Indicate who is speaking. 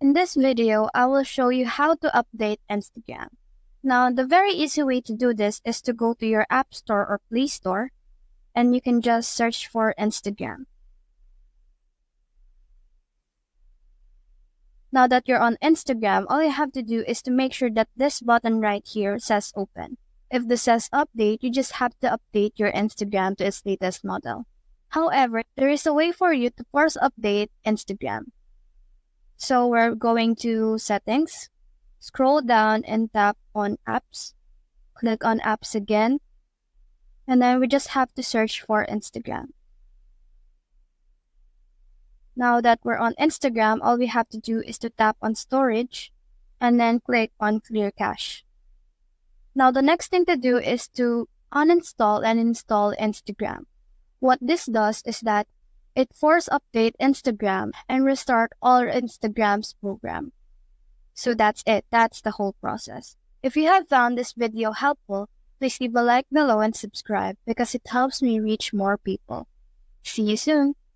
Speaker 1: In this video, I will show you how to update Instagram. Now, the very easy way to do this is to go to your App Store or Play Store, and you can just search for Instagram. Now that you're on Instagram, all you have to do is to make sure that this button right here says open. If this says update, you just have to update your Instagram to its latest model. However, there is a way for you to force update Instagram. So we're going to settings, scroll down and tap on apps, click on apps again, and then we just have to search for Instagram. Now that we're on Instagram, all we have to do is to tap on storage and then click on clear cache. Now the next thing to do is to uninstall and install Instagram. What this does is that it force update Instagram and restart all Instagram's program. So that's it. That's the whole process. If you have found this video helpful, please leave a like below and subscribe because it helps me reach more people. See you soon.